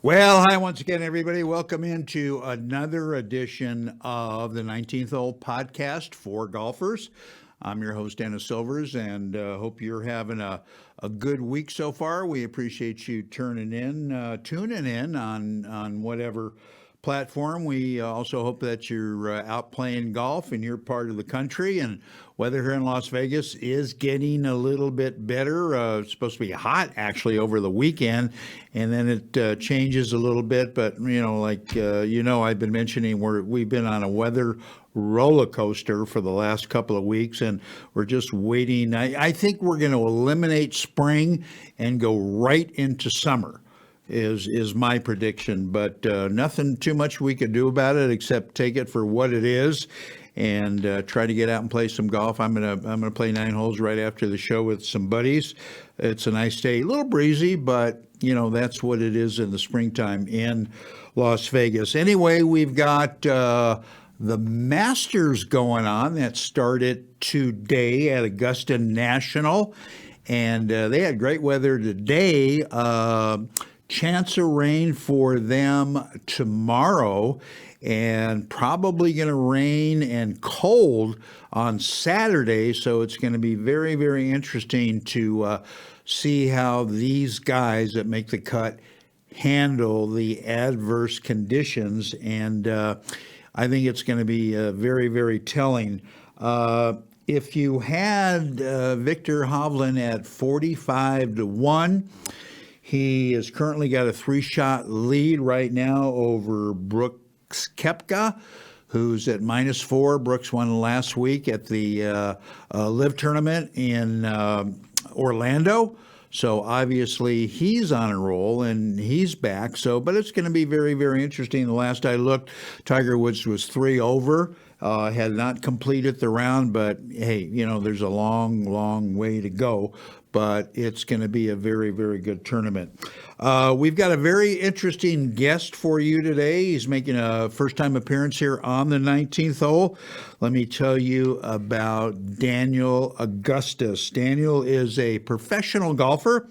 Well, hi once again, everybody. Welcome into another edition of the 19th Hole podcast for golfers. I'm your host, Dennis Silvers, and hope you're having a good week so far. We appreciate you tuning in on whatever platform. We also hope that you're out playing golf in your part of the country. And weather here in Las Vegas is getting a little bit better. It's supposed to be hot actually over the weekend, and then it changes a little bit. But I've been mentioning we've been on a weather roller coaster for the last couple of weeks, and we're just waiting. I think we're going to eliminate spring and go right into summer is my prediction, but nothing too much we could do about it except take it for what it is and try to get out and play some golf. I'm gonna play 9 holes right after the show with some buddies. It's a nice day, a little breezy, but that's what it is in the springtime in Las Vegas. Anyway, we've got the Masters going on that started today at Augusta National, and they had great weather today. Chance of rain for them tomorrow, and probably going to rain and cold on Saturday. So it's going to be very, very interesting to see how these guys that make the cut handle the adverse conditions. And I think it's going to be very, very telling. If you had Victor Hovland at 45-1, he has currently got a 3-shot lead right now over Brooks Koepka, who's at -4. Brooks won last week at the Live tournament in Orlando. So obviously he's on a roll and he's back. But it's going to be very, very interesting. The last I looked, Tiger Woods was 3 over. Had not completed the round, but hey, there's a long, long way to go. But it's going to be a very, very good tournament. We've got a very interesting guest for you today. He's making a first-time appearance here on the 19th hole. Let me tell you about Daniel Augustus. Daniel is a professional golfer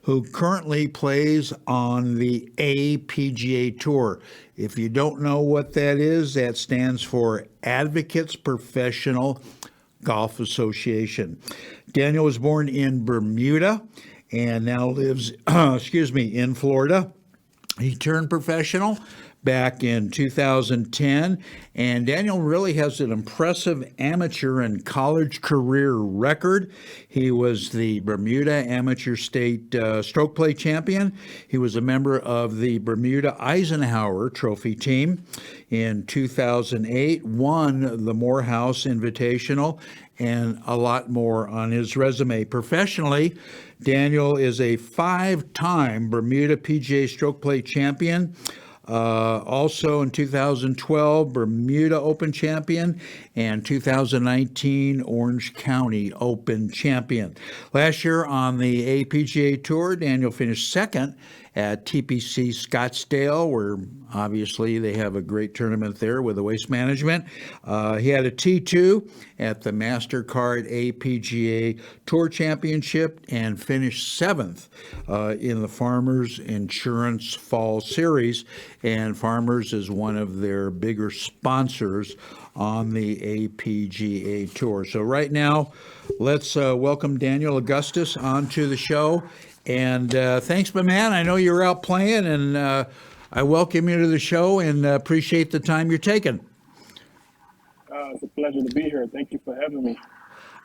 who currently plays on the APGA Tour. If you don't know what that is, that stands for Advocates Professional Golf Association. Daniel was born in Bermuda and now lives, in Florida. He turned professional back in 2010, and Daniel really has an impressive amateur and college career record. He was the Bermuda Amateur State Stroke Play Champion. He was a member of the Bermuda Eisenhower Trophy team in 2008, won the Morehouse Invitational, and a lot more on his resume. Professionally, Daniel is a 5-time Bermuda PGA Stroke Play champion. Also in 2012, Bermuda Open champion, and 2019 Orange County Open champion. Last year on the APGA Tour, Daniel finished second at TPC Scottsdale, where obviously they have a great tournament there with the Waste Management. He had a T2 at the MasterCard APGA Tour Championship and finished 7th in the Farmers Insurance Fall Series. And Farmers is one of their bigger sponsors on the APGA Tour. So right now, let's welcome Daniel Augustus onto the show. And thanks, my man. I know you're out playing, and I welcome you to the show and appreciate the time you're taking. It's a pleasure to be here. Thank you for having me.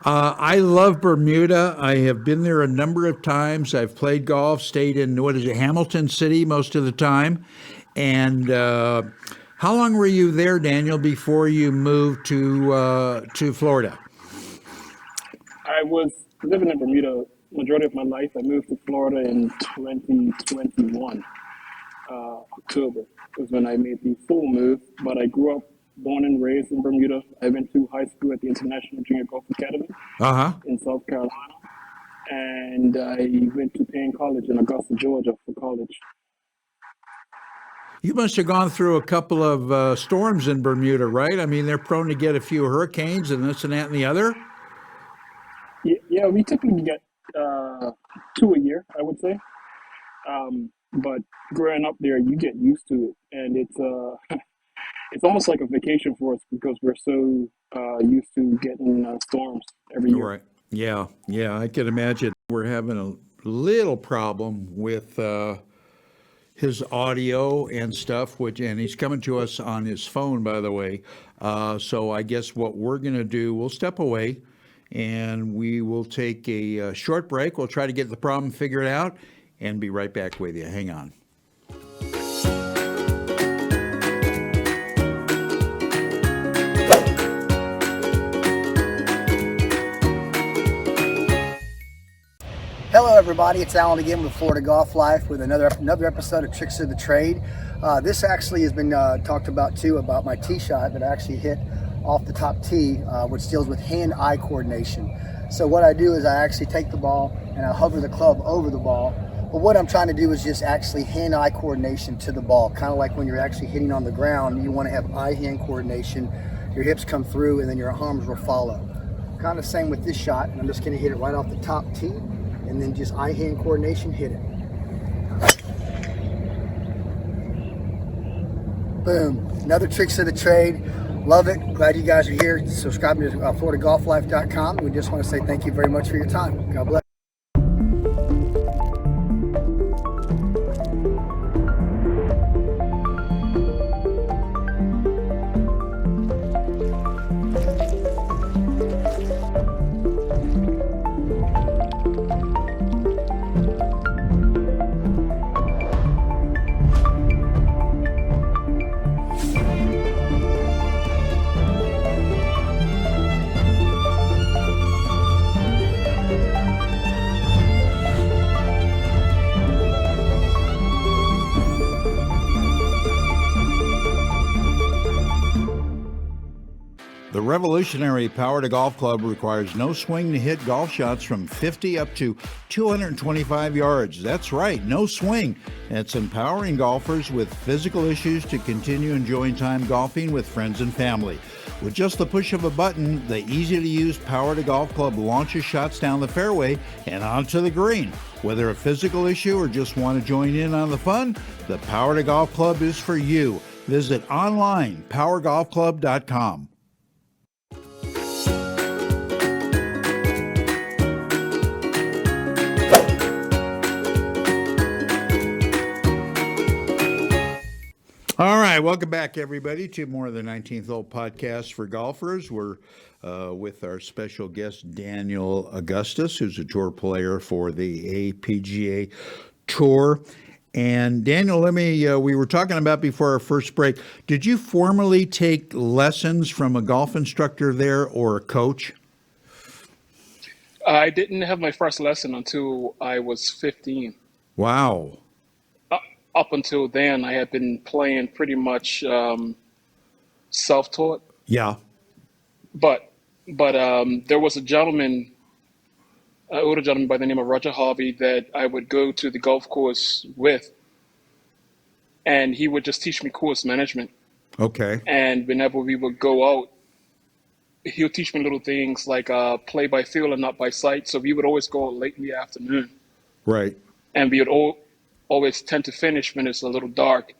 I love Bermuda. I have been there a number of times. I've played golf, stayed in, Hamilton City most of the time. And how long were you there, Daniel, before you moved to Florida? I was living in Bermuda majority of my life. I moved to Florida in 2021. October was when I made the full move, but I grew up, born and raised in Bermuda. I went to high school at the International Junior Golf Academy in South Carolina, and I went to Payne College in Augusta, Georgia for college. You must have gone through a couple of storms in Bermuda, right? I mean, they're prone to get a few hurricanes and this and that and the other. Yeah, we typically get 2 a year, I would say. but growing up there, you get used to it, and it's almost like a vacation for us because we're so used to getting storms every year. Right. Yeah. Yeah. I can imagine we're having a little problem with his audio and stuff, and he's coming to us on his phone, by the way. So I guess what we're going to do, we'll step away and we will take a short break. We'll try to get the problem figured out and be right back with you. Hang on. Hello everybody, it's Alan again with Florida Golf Life with another episode of Tricks of the Trade. This actually has been talked about too, about my tee shot that I actually hit off the top tee, which deals with hand-eye coordination. So what I do is I actually take the ball and I hover the club over the ball. But what I'm trying to do is just actually hand-eye coordination to the ball, kind of like when you're actually hitting on the ground, you want to have eye-hand coordination, your hips come through and then your arms will follow. Kind of same with this shot, and I'm just going to hit it right off the top tee. And then just eye-hand coordination, hit it. Boom. Another Tricks of the Trade. Love it. Glad you guys are here. Subscribe to FloridaGolfLife.com. We just want to say thank you very much for your time. God bless. The revolutionary Power to Golf Club requires no swing to hit golf shots from 50 up to 225 yards. That's right, no swing. It's empowering golfers with physical issues to continue enjoying time golfing with friends and family. With just the push of a button, the easy-to-use Power to Golf Club launches shots down the fairway and onto the green. Whether a physical issue or just want to join in on the fun, the Power to Golf Club is for you. Visit online, powergolfclub.com. All right, welcome back, everybody, to more of the 19th Hole podcast for golfers. We're with our special guest, Daniel Augustus, who's a tour player for the APGA Tour. And Daniel, we were talking about before our first break, did you formally take lessons from a golf instructor there or a coach? I didn't have my first lesson until I was 15. Wow. Up until then, I had been playing pretty much self-taught. Yeah. But there was a gentleman, an older gentleman by the name of Roger Harvey, that I would go to the golf course with, and he would just teach me course management. Okay. And whenever we would go out, he'll teach me little things like play by feel and not by sight. So we would always go out late in the afternoon, Right. and we would always tend to finish when it's a little dark.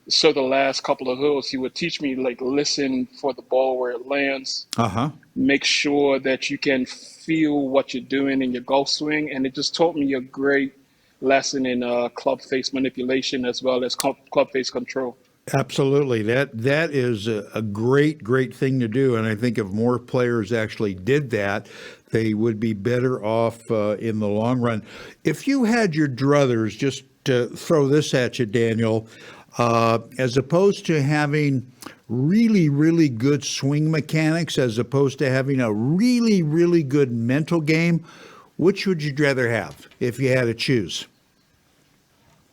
So the last couple of holes, he would teach me, like, listen for the ball where it lands. Uh-huh. Make sure that you can feel what you're doing in your golf swing. And it just taught me a great lesson in club face manipulation as well as club face control. Absolutely. That is a great thing to do. And I think if more players actually did that, they would be better off in the long run. If you had your druthers, just to throw this at you, Daniel, as opposed to having really good swing mechanics, as opposed to having a really good mental game, which would you rather have if you had to choose?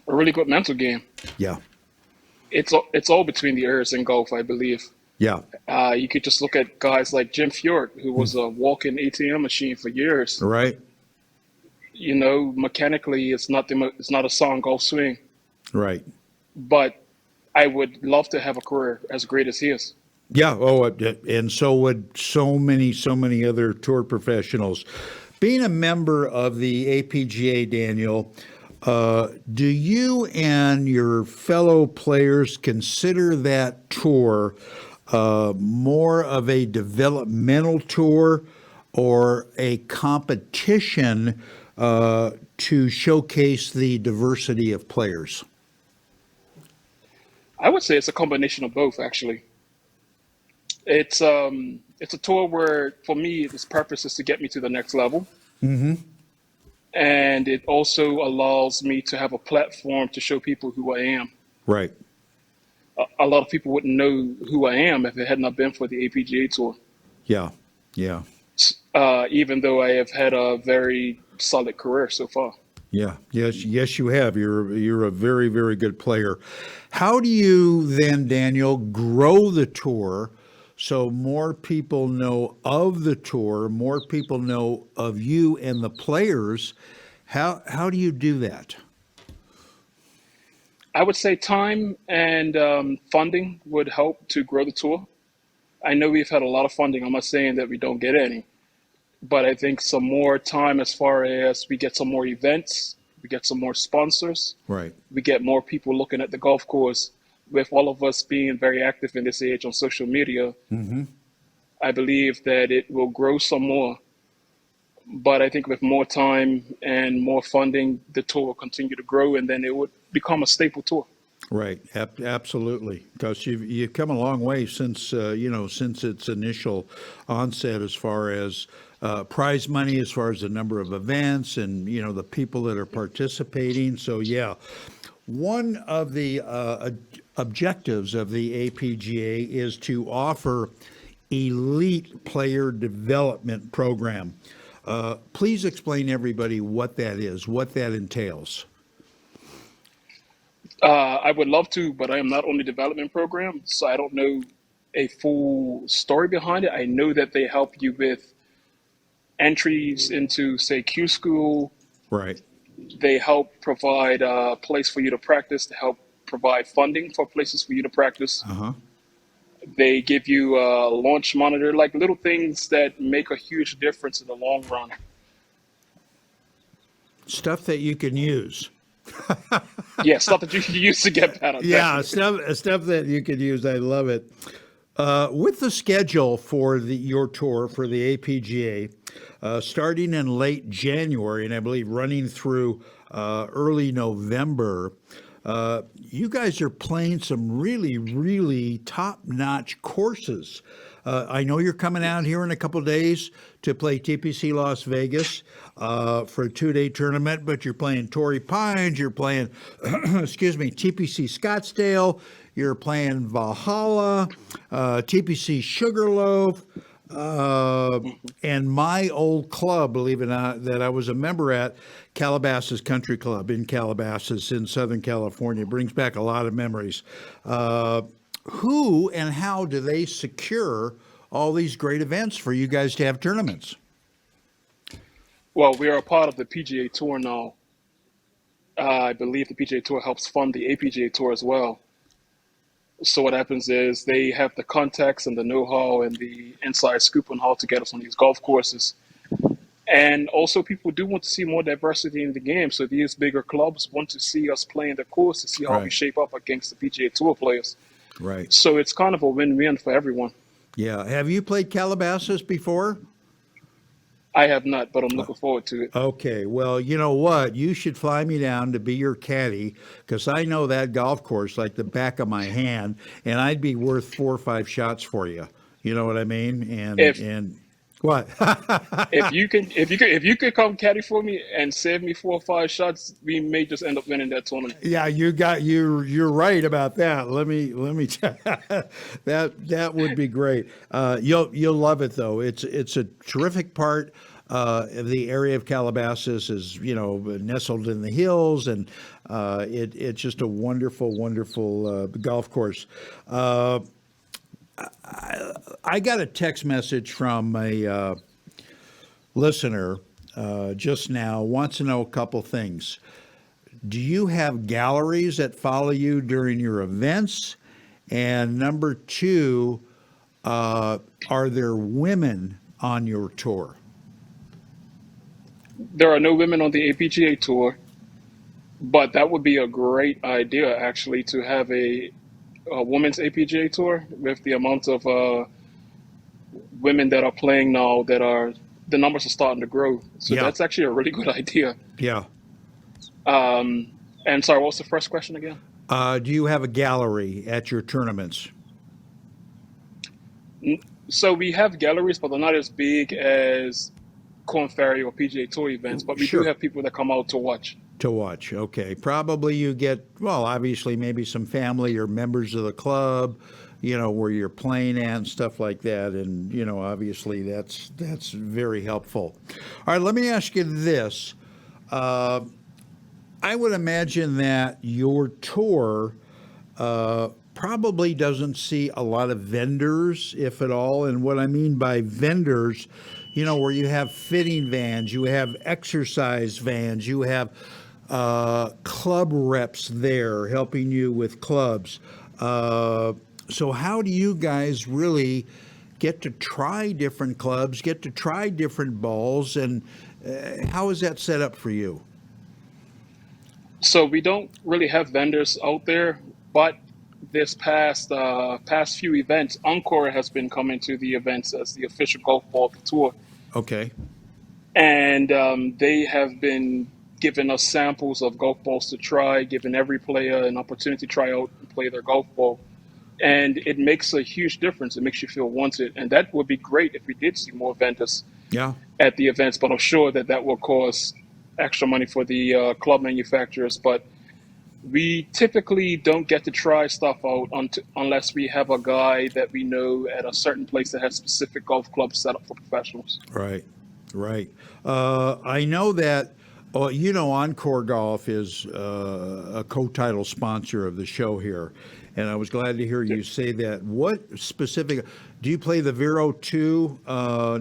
A really good mental game. Yeah. It's all between the ears in golf, I believe. Yeah. You could just look at guys like Jim Furyk, who was a walk-in ATM machine for years. Right. You know, mechanically, it's not a sound golf swing, Right. but I would love to have a career as great as he is. Yeah. Oh, and so would so many other tour professionals. Being a member of the APGA, Daniel, Do you and your fellow players consider that tour more of a developmental tour or a competition to showcase the diversity of players? I would say it's a combination of both, actually. It's a tour where, for me, its purpose is to get me to the next level, and it also allows me to have a platform to show people who I am. Right. A lot of people wouldn't know who I am if it had not been for the APGA tour. Yeah. Yeah. Even though I have had a very solid career so far. Yeah. Yes, you have. You're a very, very good player. How do you then, Daniel, grow the tour so more people know of the tour, more people know of you and the players? How do you do that? I would say time and funding would help to grow the tour. I know we've had a lot of funding. I'm not saying that we don't get any, but I think some more time as far as we get some more events, we get some more sponsors, Right. we get more people looking at the golf course. With all of us being very active in this age on social media, I believe that it will grow some more. But I think with more time and more funding, the tour will continue to grow, and then it would become a staple tour. Right, absolutely, because you've come a long way since since its initial onset, as far as prize money, as far as the number of events, and the people that are participating. So yeah, one of the objectives of the APGA is to offer elite player development program. Please explain everybody what that is, what that entails. I would love to, but I am not on the development program, so I don't know a full story behind it. I know that they help you with entries into, say, Q School. Right. They help provide a place for you to practice, to help provide funding for places for you to practice. Uh-huh. They give you a launch monitor, like little things that make a huge difference in the long run. Stuff that you can use. Yeah, stuff that you can use to get better. Yeah, Definitely. stuff that you could use. I love it. With the schedule for your tour for the APGA, starting in late January and I believe running through early November, you guys are playing some really, really top-notch courses. I know you're coming out here in a couple of days to play TPC Las Vegas for a 2-day tournament, but you're playing Torrey Pines, you're playing, excuse me, TPC Scottsdale, you're playing Valhalla, TPC Sugarloaf, and my old club, believe it or not, that I was a member at, Calabasas Country Club in Calabasas in Southern California. Brings back a lot of memories. Who and how do they secure all these great events for you guys to have tournaments? Well, we are a part of the PGA Tour now. I believe the PGA Tour helps fund the APGA Tour as well. So what happens is they have the contacts and the know-how and the inside scoop on how to get us on these golf courses. And also people do want to see more diversity in the game. So these bigger clubs want to see us playing the course to see how we Right. shape up against the PGA Tour players. Right. So it's kind of a win-win for everyone. Yeah. Have you played Calabasas before? I have not, but I'm looking forward to it. Okay, well, you know what? You should fly me down to be your caddy because I know that golf course like the back of my hand, and I'd be worth 4 or 5 shots for you. You know what I mean? If- And what? If you could come caddy for me and save me 4 or 5 shots, we may just end up winning that tournament. Yeah, you're right about that. Let me that would be great. You'll love it though. It's a terrific part. The area of Calabasas is nestled in the hills, and it's just a wonderful golf course. I got a text message from a listener just now. Wants to know a couple things. Do you have galleries that follow you during your events? And number 2, are there women on your tour? There are no women on the APGA Tour. But that would be a great idea, actually, to have a women's APGA tour with the amount of women that are playing now. The numbers are starting to grow. So Yeah, that's actually a really good idea. yeah. And sorry, what was the first question again? Do you have a gallery at your tournaments? So we have galleries, but they're not as big as Corn Ferry or PGA Tour events. But we do Sure. have people that come out to watch. To watch. Okay. Probably you get, well, obviously maybe some family or members of the club, where you're playing at and stuff like that. And, obviously that's very helpful. All right, let me ask you this. I would imagine that your tour probably doesn't see a lot of vendors, if at all. And what I mean by vendors, where you have fitting vans, you have exercise vans, you have club reps there helping you with clubs. So how do you guys really get to try different clubs, get to try different balls, and how is that set up for you? So we don't really have vendors out there, but this past few events, Encore has been coming to the events as the official golf ball of the tour, Okay. and they have been giving us samples of golf balls to try, giving every player an opportunity to try out and play their golf ball. And it makes a huge difference. It makes you feel wanted, and that would be great if we did see more vendors Yeah. at the events. But I'm sure that will cost extra money for the club manufacturers. But we typically don't get to try stuff out unless we have a guy that we know at a certain place that has specific golf clubs set up for professionals. Right, right. I know that, Encore Golf is a co-title sponsor of the show here, and I was glad to hear you say that. What specific, do you play the Vero 2,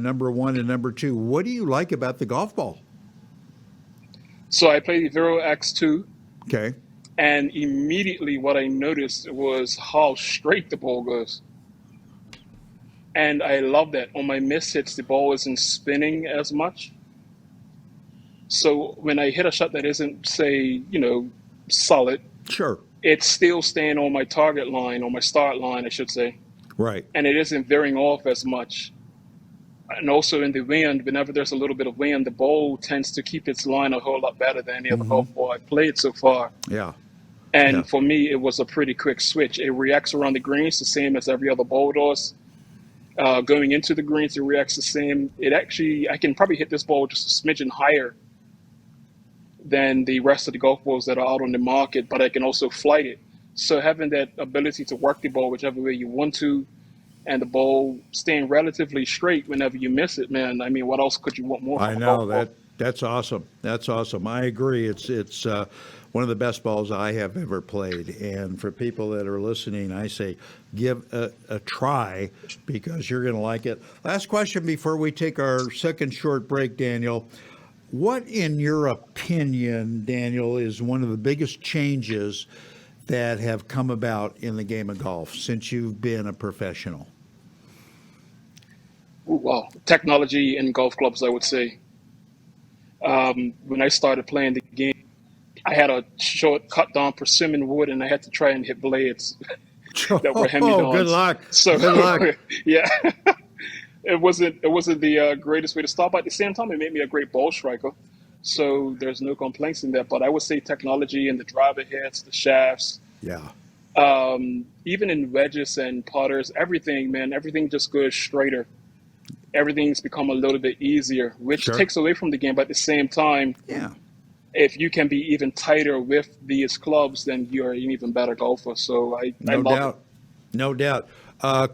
number 1 and number 2? What do you like about the golf ball? So I played the Vero X2, Okay, and immediately what I noticed was how straight the ball goes. And I love that. On my miss hits, the ball isn't spinning as much. So when I hit a shot that isn't, say, solid, sure, it's still staying on my target line, or my start line, I should say, right. and it isn't veering off as much. And also in the wind, whenever there's a little bit of wind, the ball tends to keep its line a whole lot better than any other golf ball I've played so far. Yeah, And yeah. for me, it was a pretty quick switch. It reacts around the greens the same as every other ball does. Going into the greens, it reacts the same. I can probably hit this ball just a smidgen higher than the rest of the golf balls that are out on the market, but I can also flight it. So having that ability to work the ball whichever way you want to, and the ball staying relatively straight whenever you miss it, man. I mean, what else could you want more I from a know golf ball? that's awesome. That's awesome. I agree. It's one of the best balls I have ever played. And for people that are listening, I say give a try because you're going to like it. Last question before we take our second short break, Daniel. What, in your opinion, Daniel, is one of the biggest changes that have come about in the game of golf since you've been a professional? Ooh, wow, technology in golf clubs, I would say. When I started playing the game, I had a short cut down persimmon wood, and I had to try and hit blades that were Oh, good hand-me-downs. luck. So Good luck. yeah, it wasn't the greatest way to start, but at the same time, it made me a great ball striker. So there's no complaints in that. But I would say technology in the driver heads, the shafts, Yeah. even in wedges and putters, everything, man, everything just goes straighter. Everything's become a little bit easier, which Sure. takes away from the game. But at the same time, Yeah. if you can be even tighter with these clubs, then you're an even better golfer. So I No love doubt. No doubt.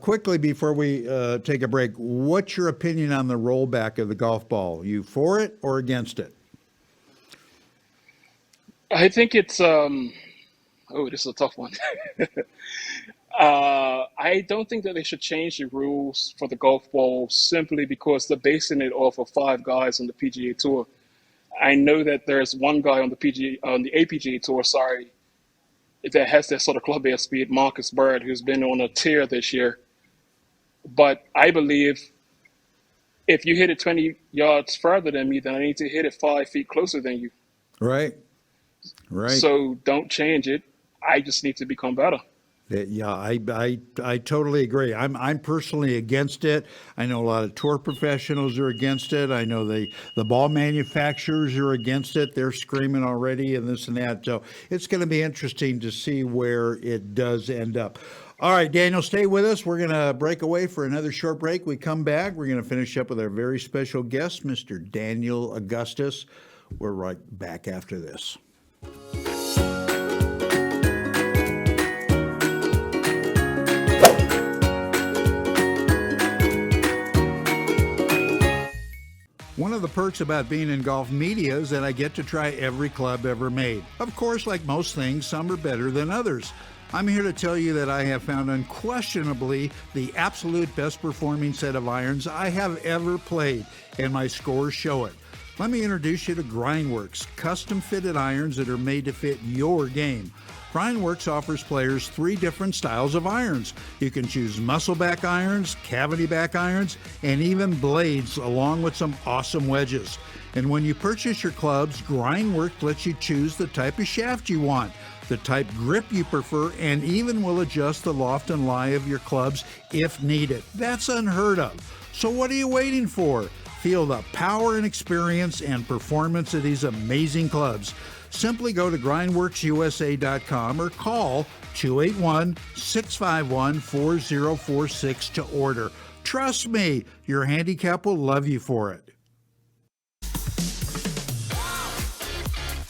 Quickly before we take a break, what's your opinion on the rollback of the golf ball? You for it or against it? it. I think it's this is a tough one. I don't think that they should change the rules for the golf ball simply because they're basing it off of 5 guys on the PGA Tour. I know that there's one guy on the APGA Tour, sorry, that has that sort of club air speed, Marcus Bird, who's been on a tear this year. But I believe if you hit it 20 yards further than me, then I need to hit it 5 feet closer than you. Right. Right. So don't change it. I just need to become better. Yeah, I totally agree. I'm personally against it. I know a lot of tour professionals are against it. I know the ball manufacturers are against it. They're screaming already and this and that. So it's going to be interesting to see where it does end up. All right, Daniel, stay with us. We're going to break away for another short break. We come back. We're going to finish up with our very special guest, Mr. Daniel Augustus. We're right back after this. One of the perks about being in golf media is that I get to try every club ever made. Of course, like most things, some are better than others. I'm here to tell you that I have found unquestionably the absolute best performing set of irons I have ever played, and my scores show it. Let me introduce you to Grindworks, custom fitted irons that are made to fit your game. Grindworks offers players 3 different styles of irons. You can choose muscleback irons, cavity back irons, and even blades, along with some awesome wedges. And when you purchase your clubs, Grindworks lets you choose the type of shaft you want, the type grip you prefer, and even will adjust the loft and lie of your clubs if needed. That's unheard of. So what are you waiting for? Feel the power and experience and performance of these amazing clubs. Simply go to grindworksusa.com or call 281-651-4046 to order. Trust me, your handicap will love you for it.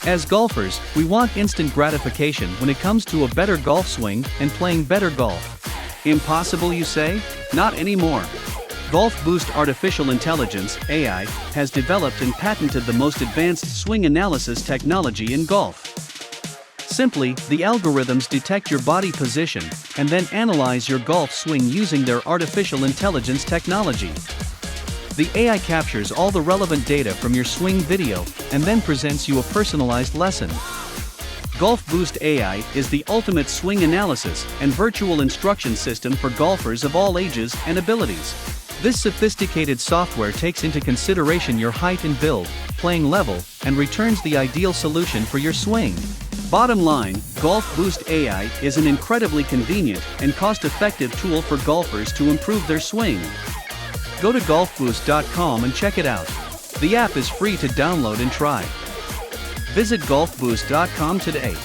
As golfers, we want instant gratification when it comes to a better golf swing and playing better golf. Impossible, you say? Not anymore. Golf Boost Artificial Intelligence, AI, has developed and patented the most advanced swing analysis technology in golf. Simply, the algorithms detect your body position and then analyze your golf swing using their artificial intelligence technology. The AI captures all the relevant data from your swing video and then presents you a personalized lesson. Golf Boost AI is the ultimate swing analysis and virtual instruction system for golfers of all ages and abilities. This sophisticated software takes into consideration your height and build, playing level, and returns the ideal solution for your swing. Bottom line, Golf Boost AI is an incredibly convenient and cost-effective tool for golfers to improve their swing. Go to golfboost.com and check it out. The app is free to download and try. Visit golfboost.com today.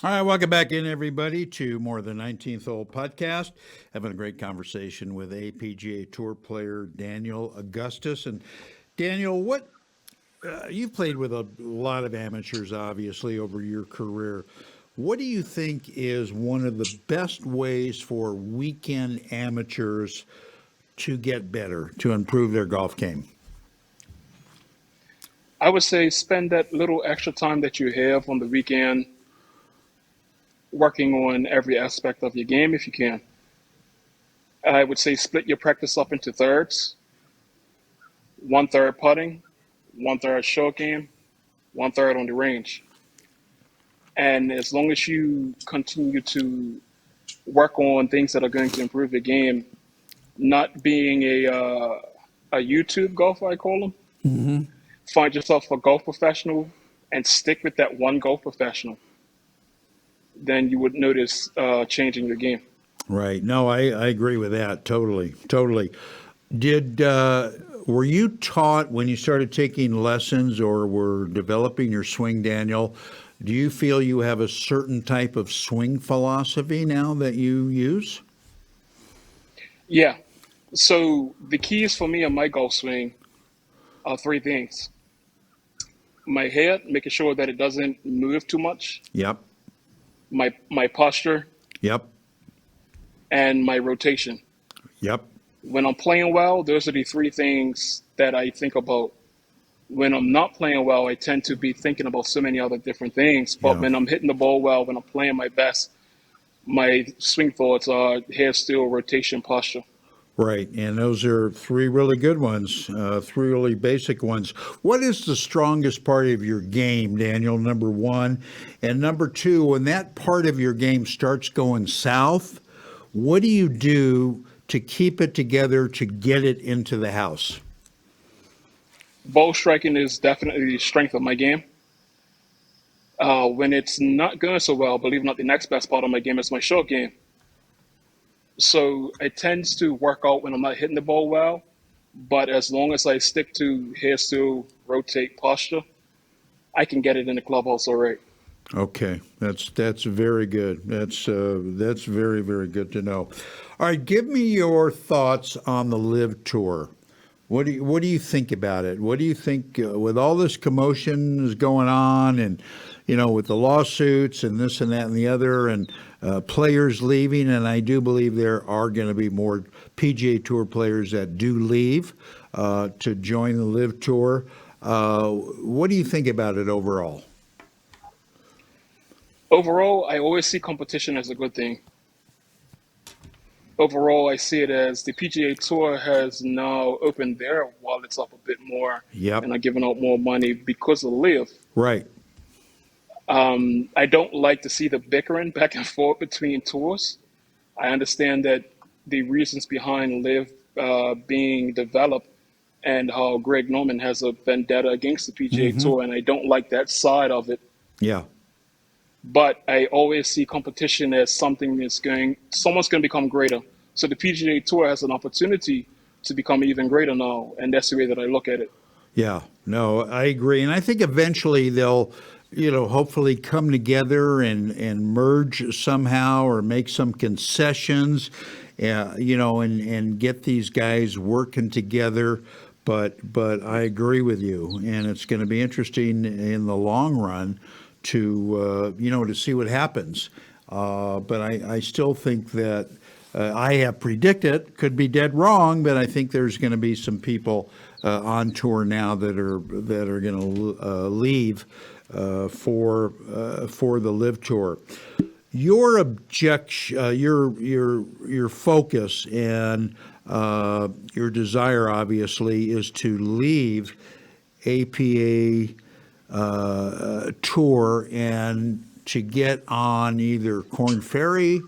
All right, welcome back in, everybody, to more of the 19th Hole podcast. Having a great conversation with APGA Tour player Daniel Augustus. And Daniel, you've played with a lot of amateurs, obviously, over your career. What do you think is one of the best ways for weekend amateurs to get better, to improve their golf game? I would say spend that little extra time that you have on the weekend working on every aspect of your game if you can. I would say split your practice up into thirds. 1/3 putting, 1/3 short game, 1/3 on the range. And as long as you continue to work on things that are going to improve your game, not being a YouTube golfer, I call them, find yourself a golf professional and stick with that one golf professional, then you would notice change in your game. Right. No, I agree with that. Totally. Were you taught when you started taking lessons or were developing your swing, Daniel, do you feel you have a certain type of swing philosophy now that you use? Yeah. So the keys for me on my golf swing are 3 things. My head, making sure that it doesn't move too much. Yep. My posture, Yep. and my rotation. Yep. When I'm playing well, those are the 3 things that I think about. When I'm not playing well, I tend to be thinking about so many other different things. But Yeah. when I'm hitting the ball well, when I'm playing my best, my swing thoughts are hair, steel, rotation, posture. Right, and those are three really good ones, three really basic ones. What is the strongest part of your game, Daniel, number one? And number two, when that part of your game starts going south, what do you do to keep it together to get it into the house? Ball striking is definitely the strength of my game. When it's not going so well, believe it or not, the next best part of my game is my short game. So it tends to work out when I'm not hitting the ball well, but as long as I stick to hairstyle, rotate, posture, I can get it in the clubhouse all right. Okay, that's very good. That's very very good to know. All right, give me your thoughts on the Live Tour. What do you think about it? What do you think with all this commotion is going on, and with the lawsuits and this and that and the other, and players leaving, and I do believe there are going to be more PGA Tour players that do leave to join the Live Tour. What do you think about it overall? Overall, I always see competition as a good thing. Overall, I see it as the PGA Tour has now opened their wallets up a bit more Yep. and are giving out more money because of Live. Right. I don't like to see the bickering back and forth between tours. I understand that the reasons behind Live being developed and how Greg Norman has a vendetta against the PGA Tour, and I don't like that side of it. Yeah. But I always see competition as something someone's going to become greater. So the PGA Tour has an opportunity to become even greater now, and that's the way that I look at it. Yeah, no, I agree. And I think eventually they'll, hopefully come together and merge somehow or make some concessions, and get these guys working together. But I agree with you. And it's going to be interesting in the long run to see what happens. But I still think that I have predicted, could be dead wrong, but I think there's going to be some people on tour now that are going to leave for the Live Tour. Your objection, your focus and your desire, obviously, is to leave APA tour and to get on either Korn Ferry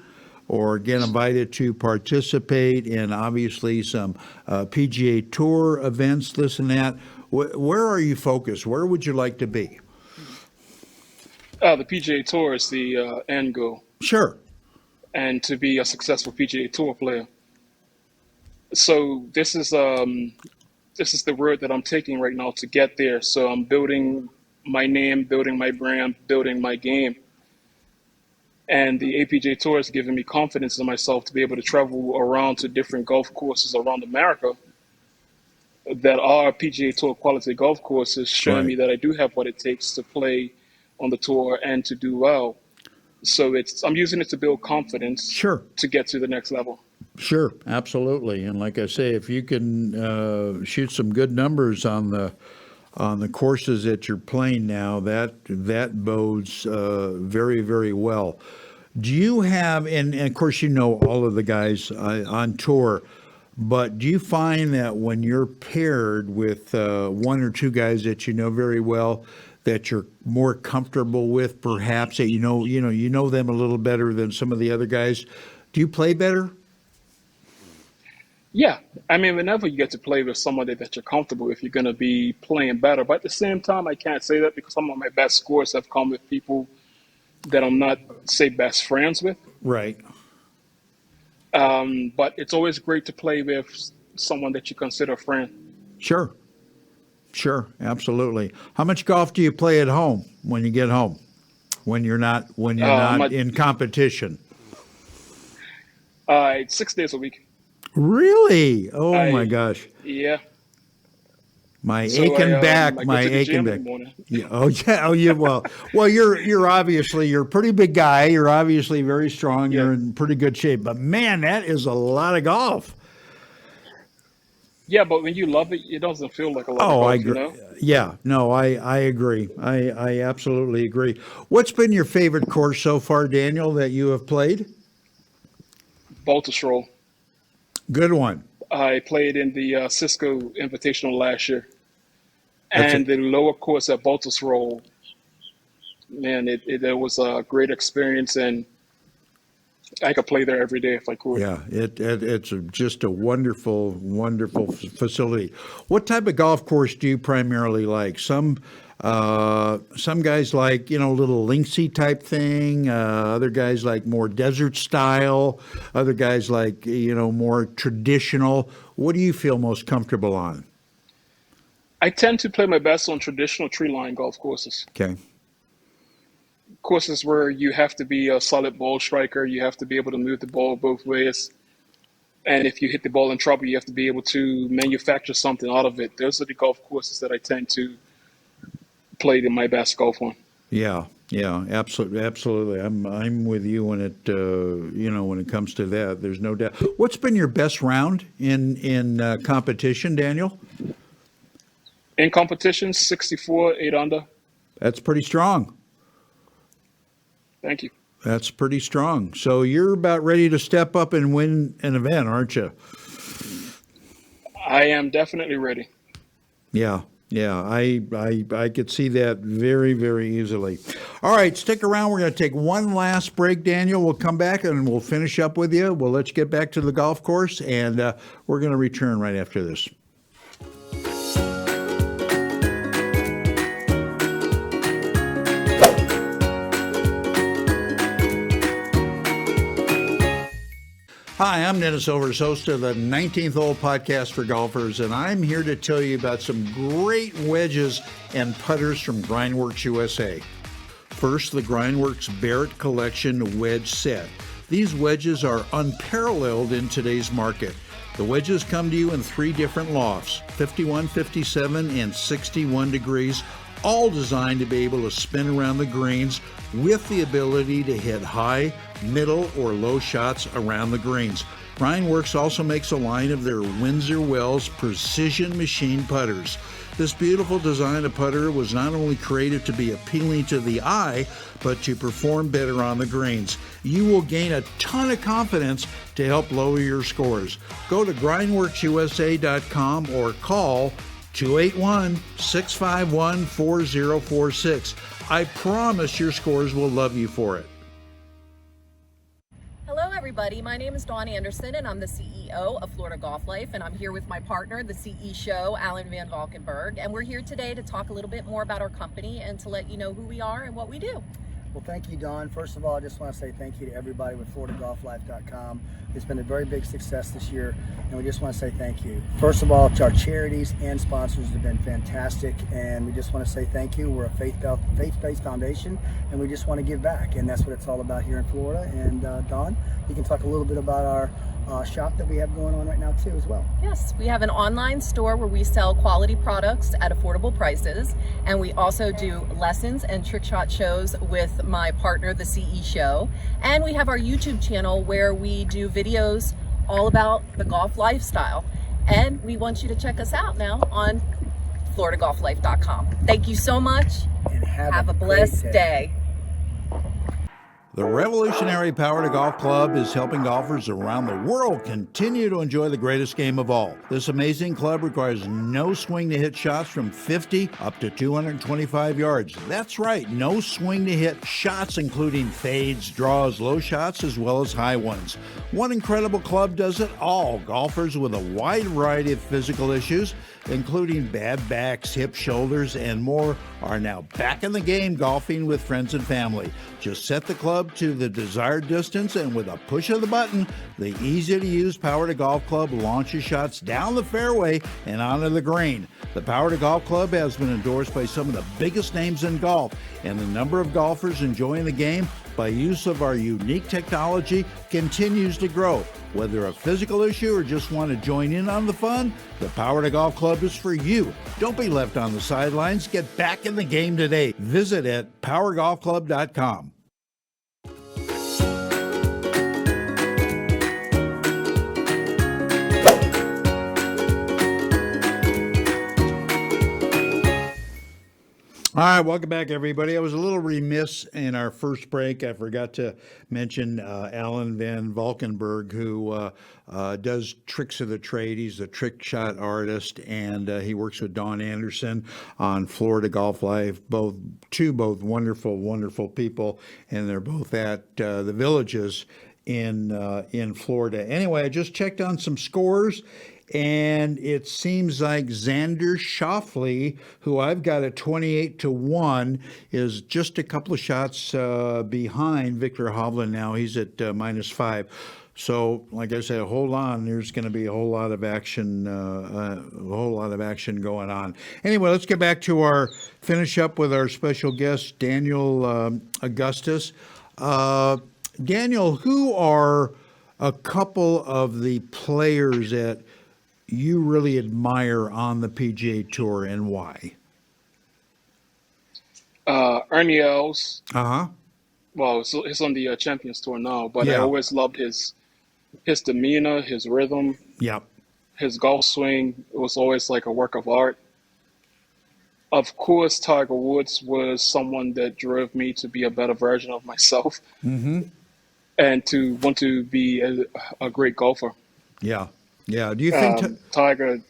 or get invited to participate in obviously some PGA Tour events, this and that. Where are you focused? Where would you like to be? The PGA Tour is the end goal, Sure. and to be a successful PGA Tour player. So this is the road that I'm taking right now to get there. So I'm building my name, building my brand, building my game. And the APJ Tour has given me confidence in myself to be able to travel around to different golf courses around America that are PGA Tour quality golf courses, showing me that I do have what it takes to play on the tour and to do well. So I'm using it to build confidence Sure. to get to the next level. Sure, absolutely. And like I say, if you can shoot some good numbers on the courses that you're playing now, that bodes very, very well. Do you have, and of course you know all of the guys on tour, but do you find that when you're paired with one or two guys that you know very well, that you're more comfortable with, perhaps that you know them a little better than some of the other guys? Do you play better? Yeah, I mean, whenever you get to play with somebody that you're comfortable with, you're going to be playing better. But at the same time, I can't say that because some of my best scores have come with people that I'm not, say, best friends with. Right. But it's always great to play with someone that you consider a friend. Sure, absolutely. How much golf do you play at home when you get home? When you're not in competition? It's 6 days a week. Really? Oh my gosh. Yeah. My So aching I back, go my to the aching gym back. in the morning. Yeah. Oh yeah. Oh yeah. Well, you're a pretty big guy. You're obviously very strong. You're in pretty good shape. But man, that is a lot of golf. Yeah, but when you love it, it doesn't feel like a lot of Oh, golf, I agree. Yeah. No, I agree. I absolutely agree. What's been your favorite course so far, Daniel, that you have played? Baltusrol. Good one. I played in the Cisco Invitational last year, That's and the lower course at Baltusrol. Man, it was a great experience, and I could play there every day if I could. Yeah, it's just a wonderful, wonderful facility. What type of golf course do you primarily like? Some guys like, little linksy type thing. Other guys like more desert style. Other guys like, more traditional. What do you feel most comfortable on? I tend to play my best on traditional tree line golf courses. Okay. Courses where you have to be a solid ball striker, you have to be able to move the ball both ways. And if you hit the ball in trouble, you have to be able to manufacture something out of it. Those are the golf courses that I tend to play my best golf on. Yeah, absolutely, absolutely. I'm with you when it when it comes to that. There's no doubt. What's been your best round in competition, Daniel? In competition, 64, 8 under. That's pretty strong. Thank you. That's pretty strong. So you're about ready to step up and win an event, aren't you? I am definitely ready. Yeah. I could see that very, very easily. All right, stick around. We're going to take one last break, Daniel. We'll come back and we'll finish up with you. We'll let you get back to the golf course, and we're going to return right after this. Hi, I'm Dennis Overs, host of the 19th Hole Podcast for Golfers, and I'm here to tell you about some great wedges and putters from Grindworks USA. First, the Grindworks Barrett Collection Wedge Set. These wedges are unparalleled in today's market. The wedges come to you in 3 different lofts, 51, 57, and 61 degrees, all designed to be able to spin around the greens with the ability to hit high, middle, or low shots around the greens. Grindworks also makes a line of their Windsor Wells Precision Machine putters. This beautiful design of putter was not only created to be appealing to the eye, but to perform better on the greens. You will gain a ton of confidence to help lower your scores. Go to grindworksusa.com or call 281-651-4046. I promise your scores will love you for it. Hello everybody, my name is Dawn Anderson and I'm the CEO of Florida Golf Life, and I'm here with my partner, the CE Show, Alan Van Valkenburg, and we're here today to talk a little bit more about our company and to let you know who we are and what we do. Well, thank you, Dawn. First of all, I just want to say thank you to everybody with FloridaGolfLife.com. It's been a very big success this year, and we just want to say thank you. First of all, to our charities and sponsors have been fantastic, and we just want to say thank you. We're a faith-based foundation, and we just want to give back, and that's what it's all about here in Florida. And Dawn, you can talk a little bit about our shop that we have going on right now too as well. Yes, we have an online store where we sell quality products at affordable prices, and we also do lessons and trick shot shows with my partner, the CE Show, and we have our YouTube channel where we do videos all about the golf lifestyle, and we want you to check us out now on FloridaGolfLife.com. Thank you so much, And have a blessed day. The Revolutionary Power to Golf Club is helping golfers around the world continue to enjoy the greatest game of all. This amazing club requires no swing to hit shots from 50 up to 225 yards. That's right, no swing to hit shots, including fades, draws, low shots, as well as high ones. One incredible club does it all. Golfers with a wide variety of physical issues, including bad backs, hips, shoulders, and more, are now back in the game golfing with friends and family. Just set the club to the desired distance, and with a push of the button, the easy-to-use Power to Golf Club launches shots down the fairway and onto the green. The Power to Golf Club has been endorsed by some of the biggest names in golf, and the number of golfers enjoying the game by use of our unique technology continues to grow. Whether a physical issue or just want to join in on the fun, the Power to Golf Club is for you. Don't be left on the sidelines. Get back in the game today. Visit at powergolfclub.com. All right, welcome back, everybody. I was a little remiss in our first break. I forgot to mention Alan Van Valkenburg, who does tricks of the trade. He's a trick shot artist, and he works with Don Anderson on Florida Golf Life. Both wonderful, wonderful people, and they're both at the Villages in Florida. Anyway, I just checked on some scores. And it seems like Xander Schauffele, who I've got at 28-1, is just a couple of shots behind Victor Hovland now. He's at -5. So, like I said, hold on. There's going to be a whole lot of action, going on. Anyway, let's get back to finish up with our special guest, Daniel Augustus. Daniel, who are a couple of the players that you really admire on the PGA Tour, and why? Ernie Els. Uh-huh. Well, so he's on the Champions Tour now, but I Yeah. always loved his demeanor, his rhythm, Yep. his golf swing. It was always like a work of art. Of course, Tiger Woods was someone that drove me to be a better version of myself and to want to be a great golfer. Yeah. Yeah. Do you think Tiger,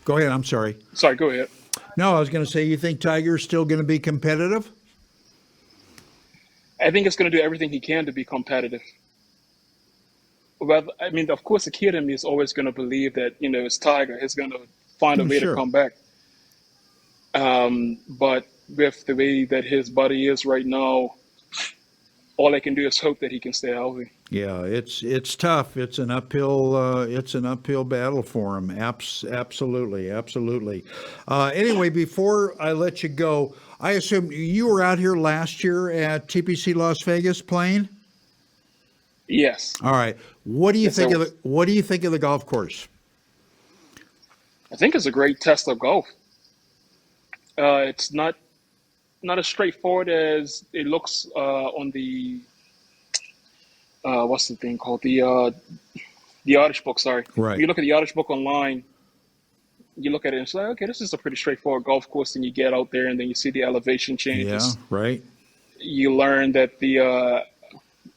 go ahead, I'm sorry. sorry, go ahead. No, I was going to say, you think Tiger's still going to be competitive? I think it's going to do everything he can to be competitive. Well, I mean, of course, the kid in me is always going to believe that, it's Tiger. He's going to find a way Sure. to come back. But with the way that his body is right now, all I can do is hope that he can stay healthy. Yeah, it's tough. It's an uphill battle for him. Absolutely. Anyway, before I let you go, I assume you were out here last year at TPC Las Vegas playing. Yes, All right. What do you Yes, think I of was. what do you think of the golf course? I think it's a great test of golf. It's not as straightforward as it looks on the what's the thing called, the Yardage book. Sorry, Right. If you look at the Yardage book online, you look at it and it's like, okay, this is a pretty straightforward golf course. And you get out there and then you see the elevation Yeah, changes. right. You learn that the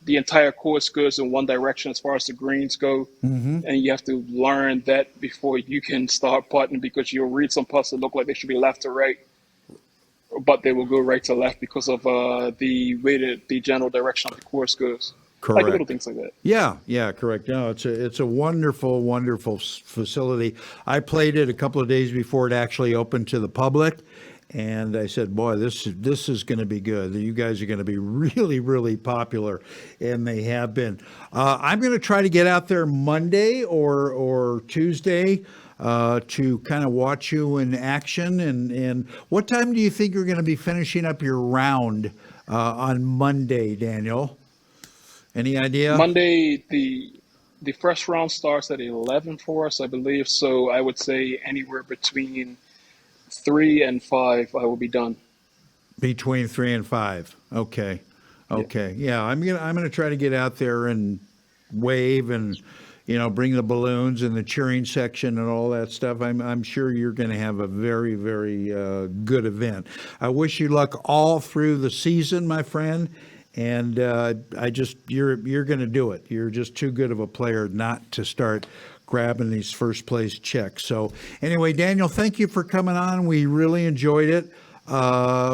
entire course goes in one direction as far as the greens go, and you have to learn that before you can start putting, because you'll read some putts that look like they should be left to right, but they will go right to left because of the way that the general direction of the course goes. Like Correct. little things like that. Yeah, correct. No, it's a wonderful, wonderful facility. I played it a couple of days before it actually opened to the public, and I said, "Boy, this is going to be good. You guys are going to be really, really popular," and they have been. I'm going to try to get out there Monday or Tuesday to kind of watch you in action. And what time do you think you're going to be finishing up your round on Monday, Daniel? Any idea? Monday, the first round starts at 11 for us, I believe. So I would say anywhere between 3 and 5, I will be done. Between 3 and 5. Okay. Yeah, I'm gonna try to get out there and wave and bring the balloons and the cheering section and all that stuff. I'm sure you're going to have a very, very good event. I wish you luck all through the season, my friend. And you're going to do it. You're just too good of a player not to start grabbing these first place checks. So anyway, Daniel, thank you for coming on. We really enjoyed it.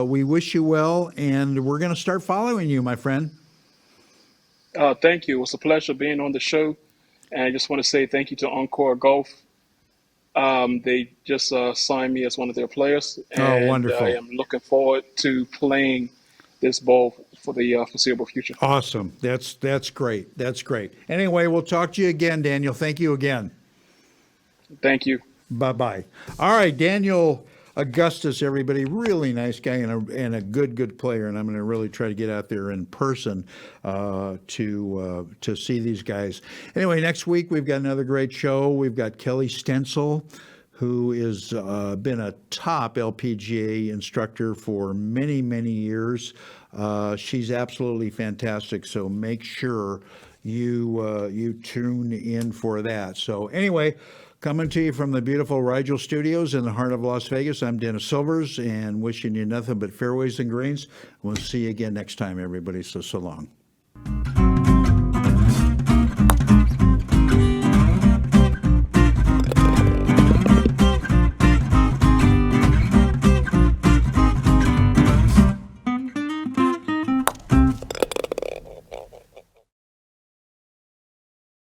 We wish you well, and we're going to start following you, my friend. Thank you. It was a pleasure being on the show. And I just want to say thank you to Encore Golf. They just signed me as one of their players. And wonderful. I am looking forward to playing this ball for the foreseeable future. Awesome. That's great. That's great. Anyway, we'll talk to you again, Daniel. Thank you again. Thank you. Bye-bye. All right, Daniel Augustus, everybody, really nice guy and a good player, and I'm going to really try to get out there in person to see these guys. Anyway, next week we've got another great show. We've got Kelly Stencil, who has been a top LPGA instructor for many, many years. She's absolutely fantastic, so make sure you tune in for that. So anyway, Coming to you from the beautiful Rigel Studios in the heart of Las Vegas, I'm Dennis Silvers, and wishing you nothing but fairways and greens. We'll see you again next time, everybody, so long.